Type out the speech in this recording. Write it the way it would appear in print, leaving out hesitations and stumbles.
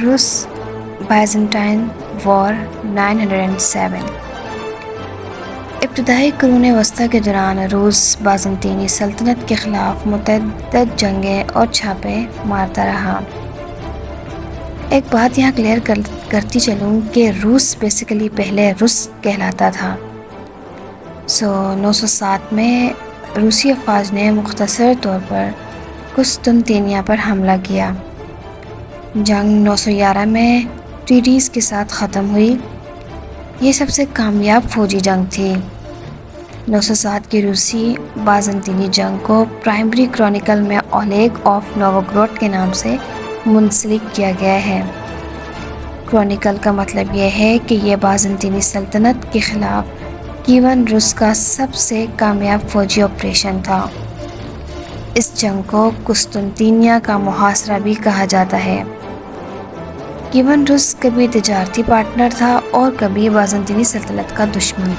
روس بائزنٹائن وار 907۔ ابتدائی قرون وسطیٰ کے دوران روس بازنطینی سلطنت کے خلاف متعدد جنگیں اور چھاپے مارتا رہا۔ ایک بات یہاں کلیئر کرتی چلوں کہ روس بیسیکلی پہلے روس کہلاتا تھا۔ 907 میں روسی افواج نے مختصر طور پر قسطنطنیہ پر حملہ کیا۔ جنگ 911 میں ٹیٹیز کے ساتھ ختم ہوئی۔ یہ سب سے کامیاب فوجی جنگ تھی۔ 907 کی روسی بازنطینی جنگ کو پرائمری کرونیکل میں اولیگ آف نووگورود کے نام سے منسلک کیا گیا ہے۔ کرونیکل کا مطلب یہ ہے کہ یہ بازنطینی سلطنت کے خلاف کیون روس کا سب سے کامیاب فوجی آپریشن تھا۔ اس جنگ کو قسطنطنیہ کا محاصرہ بھی کہا جاتا ہے۔ کیون روس کبھی تجارتی پارٹنر تھا اور کبھی بازنطینی سلطنت کا دشمن۔